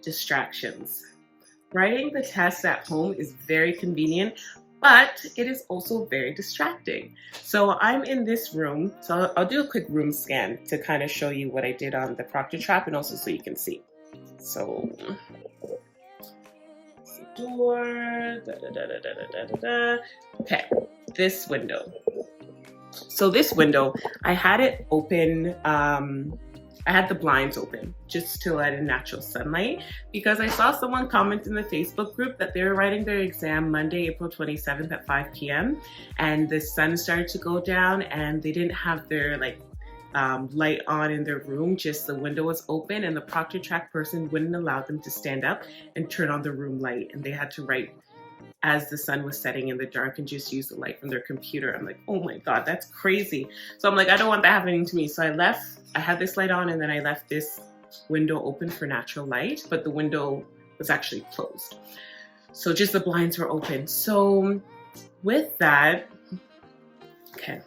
distractions. Writing the test at home is very convenient, but it is also very distracting. So I'm in this room, so I'll do a quick room scan to kind of show you what I did on the ProctorTrack and also so you can see. So, door, okay, this window. So this window, I had it open, I had the blinds open just to let in natural sunlight because I saw someone comment in the Facebook group that they were writing their exam Monday, April 27th at 5 p.m. and the sun started to go down and they didn't have their light on in their room, just the window was open and the ProctorTrack person wouldn't allow them to stand up and turn on the room light and they had to write as the sun was setting in the dark and just use the light from their computer. I'm like, oh my God, that's crazy. So I'm like, I don't want that happening to me. So I had this light on and then I left this window open for natural light, but the window was actually closed. So just the blinds were open. So with that, okay.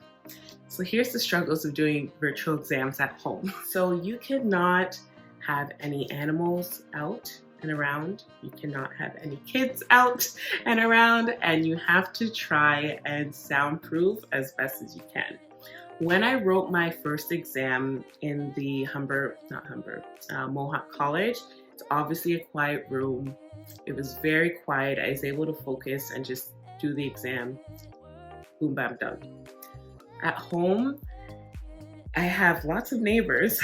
So here's the struggles of doing virtual exams at home. So you cannot have any animals out and around. You cannot have any kids out and around, and you have to try and soundproof as best as you can. When I wrote my first exam in the Mohawk College, it's obviously a quiet room. It was very quiet. I was able to focus and just do the exam. Boom, bam, done. At home, I have lots of neighbors.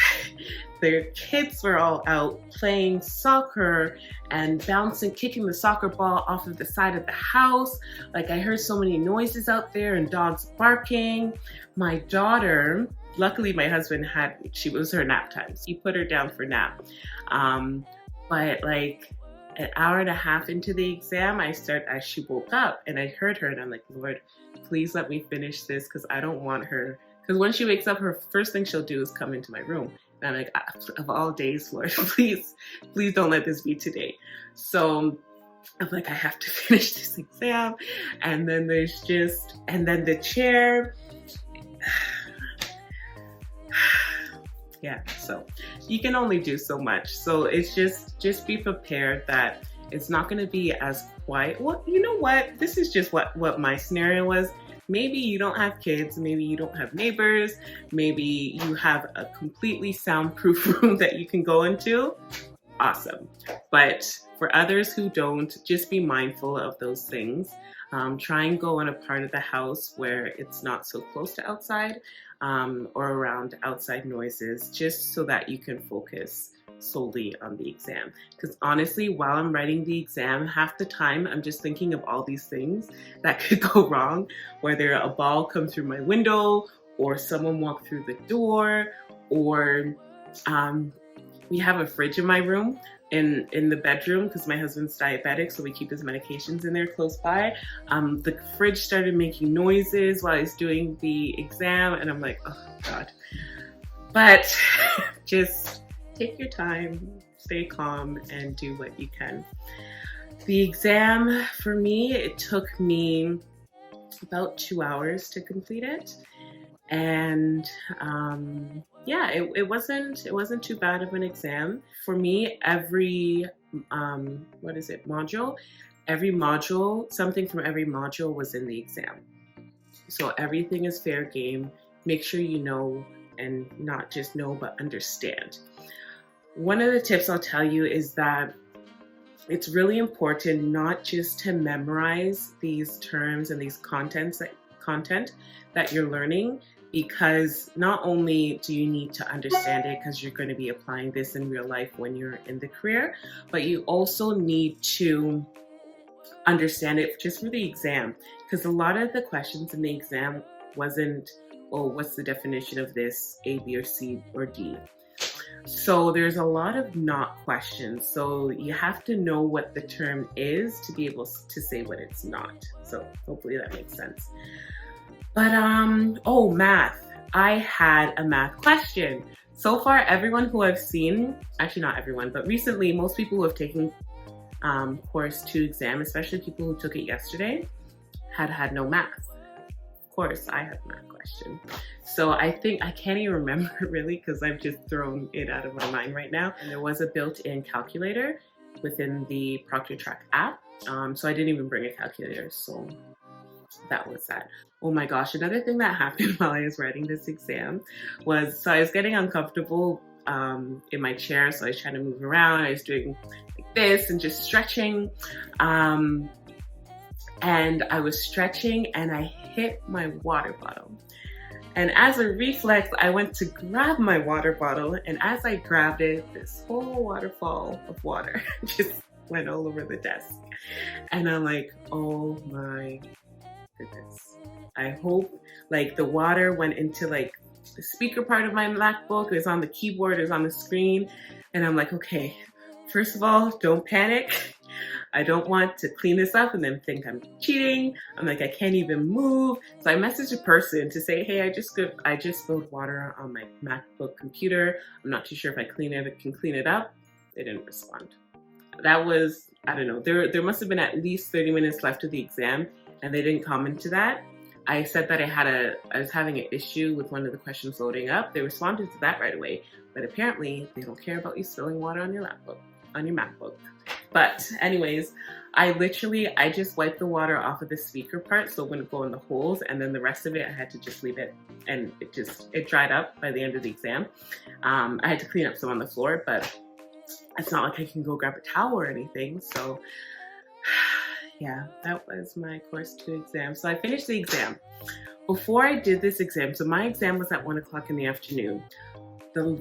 Their kids were all out playing soccer and bouncing, kicking the soccer ball off of the side of the house. Like I heard so many noises out there and dogs barking. My daughter, luckily my husband it was her nap time. So he put her down for nap. But like an hour and a half into the exam, she woke up and I heard her and I'm like, Lord, please let me finish this because I don't want her. Because when she wakes up, her first thing she'll do is come into my room. And I'm like, of all days, Lord, please don't let this be today. So I'm like, I have to finish this exam. And then then the chair. Yeah, so you can only do so much. So it's just be prepared that it's not going to be as quiet. Well, you know what? This is just what my scenario was. Maybe you don't have kids, maybe you don't have neighbors, maybe you have a completely soundproof room that you can go into. Awesome. But for others who don't, just be mindful of those things. Try and go on a part of the house where it's not so close to outside or around outside noises, just so that you can focus solely on the exam. Because honestly, while I'm writing the exam, half the time I'm just thinking of all these things that could go wrong, whether a ball come through my window or someone walk through the door, or we have a fridge in my room in the bedroom because my husband's diabetic, so we keep his medications in there close by. The fridge started making noises while I was doing the exam and I'm like, oh God. But just take your time, stay calm, and do what you can. The exam, for me, it took me about 2 hours to complete it. And yeah, it wasn't too bad of an exam. For me, every module, something from every module was in the exam. So everything is fair game. Make sure you know, and not just know, but understand. One of the tips I'll tell you is that it's really important not just to memorize these terms and these content that you're learning, because not only do you need to understand it because you're going to be applying this in real life when you're in the career, but you also need to understand it just for the exam, because a lot of the questions in the exam wasn't, oh, what's the definition of this, A, B, or C, or D. So there's a lot of not questions. So you have to know what the term is to be able to say what it's not. So hopefully that makes sense. But, oh, math. I had a math question. So far, everyone who I've seen, actually not everyone, but recently, most people who have taken course 2 exam, especially people who took it yesterday, had no math. Of course, I had a math question. So I think, I can't even remember really because I've just thrown it out of my mind right now. And there was a built-in calculator. within the ProctorTrack app. So I didn't even bring a calculator. So that was that. Oh my gosh, another thing that happened while I was writing this exam was, so I was getting uncomfortable in my chair, so I was trying to move around. I was doing like this and just stretching. And I was stretching and I hit my water bottle. And as a reflex, I went to grab my water bottle, and as I grabbed it, this whole waterfall of water just went all over the desk. And I'm like, oh my goodness. I hope like the water went into like the speaker part of my MacBook. It was on the keyboard, it was on the screen. And I'm like, okay, first of all, don't panic. I don't want to clean this up and then think I'm cheating. I'm like, I can't even move. So I messaged a person to say, hey, I just spilled water on my MacBook computer. I'm not too sure if I can clean it up. They didn't respond. That was, I don't know, there must have been at least 30 minutes left of the exam and they didn't comment to that. I said that I was having an issue with one of the questions loading up. They responded to that right away, but apparently they don't care about you spilling water on your MacBook. But anyways, I just wiped the water off of the speaker part so it wouldn't go in the holes, and then the rest of it I had to just leave it, and it dried up by the end of the exam. I had to clean up some on the floor, but it's not like I can go grab a towel or anything. So yeah, that was my course 2 exam. So I finished the exam. Before I did this exam, so my exam was at 1 o'clock in the afternoon. The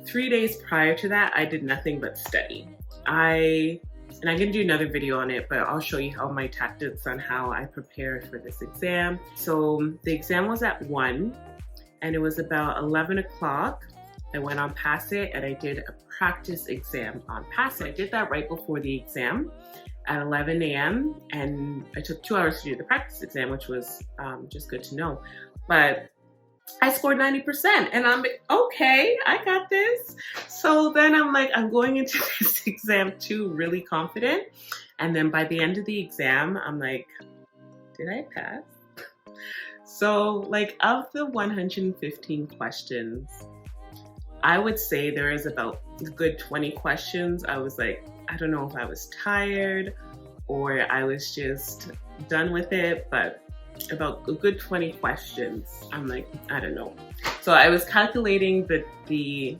3 days prior to that, I did nothing but study. I'm gonna do another video on it, but I'll show you all my tactics on how I prepared for this exam. So the exam was at 1, and it was about 11 o'clock. I went on Pass It, and I did a practice exam on Pass It. I did that right before the exam at 11 a.m. and I took 2 hours to do the practice exam, which was just good to know. But I scored 90%, and I'm like, okay, I got this. So then I'm like, I'm going into this exam too really confident. And then by the end of the exam, I'm like, did I pass? So like of the 115 questions, I would say there is about a good 20 questions. I was like, I don't know if I was tired or I was just done with it, but about a good 20 questions, I'm like, I don't know. So I was calculating the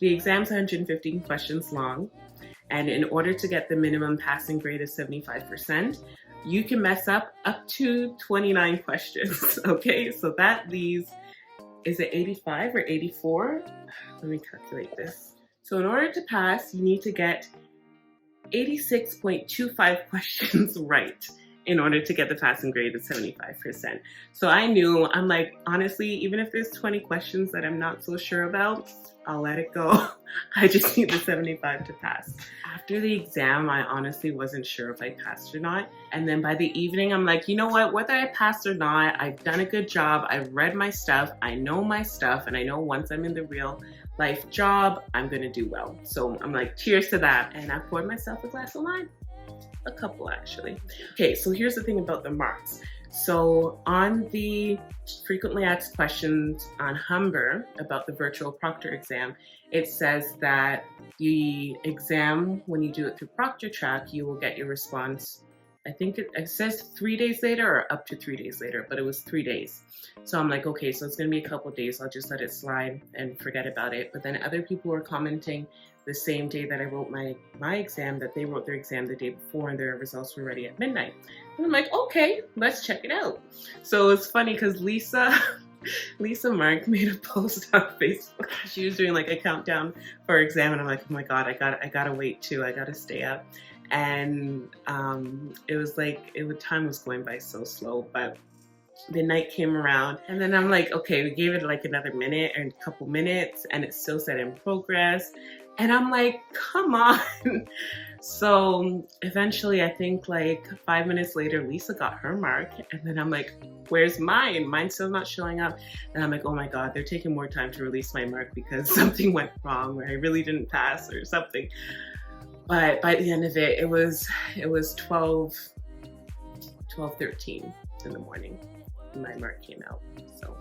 exam's 115 questions long, and in order to get the minimum passing grade of 75%, you can mess up to 29 questions, okay? So that leaves, is it 85 or 84? Let me calculate this. So in order to pass, you need to get 86.25 questions right in order to get the passing grade of 75%. So I knew, I'm like, honestly, even if there's 20 questions that I'm not so sure about, I'll let it go. I just need the 75 to pass. After the exam, I honestly wasn't sure if I passed or not. And then by the evening, I'm like, you know what, whether I passed or not, I've done a good job. I've read my stuff. I know my stuff. And I know once I'm in the real life job, I'm gonna do well. So I'm like, cheers to that. And I poured myself a glass of wine. A couple actually. Okay, so here's the thing about the marks. So on the frequently asked questions on Humber about the virtual proctor exam, it says that the exam, when you do it through ProctorTrack, you will get your response, I think it says 3 days later or up to 3 days later, but it was 3 days. So I'm like, okay, so it's gonna be a couple days. I'll just let it slide and forget about it. But then other people were commenting the same day that I wrote my exam, that they wrote their exam the day before and their results were ready at midnight. And I'm like, okay, let's check it out. So it's funny because Lisa Mark made a post on Facebook. She was doing like a countdown for her exam, and I'm like, oh my God, I gotta wait too. I gotta stay up. And it was like, time was going by so slow, but the night came around, and then I'm like, okay, we gave it like another minute or a couple minutes, and it still said in progress. And I'm like, come on. So eventually, I think like 5 minutes later, Lisa got her mark. And then I'm like, where's mine? Mine's still not showing up. And I'm like, oh my God, they're taking more time to release my mark because something went wrong or I really didn't pass or something. But by the end of it, it was 12:13 in the morning. My mark came out. So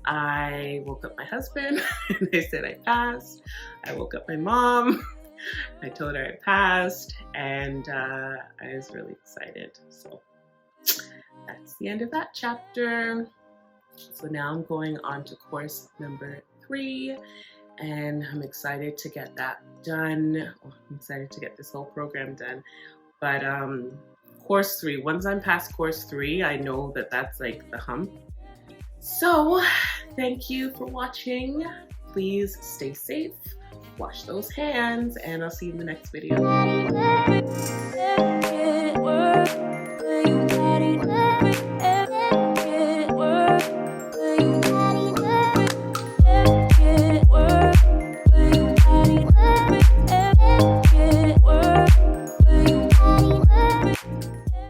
I woke up my husband and I said I passed. I woke up my mom I told her I passed, and I was really excited. So that's the end of that chapter. So now I'm going on to course number 3, and I'm excited to get that done. Oh, I'm excited to get this whole program done. But course 3, once I'm past course 3, I know that that's like the hump. So thank you for watching. Please stay safe, wash those hands, and I'll see you in the next video.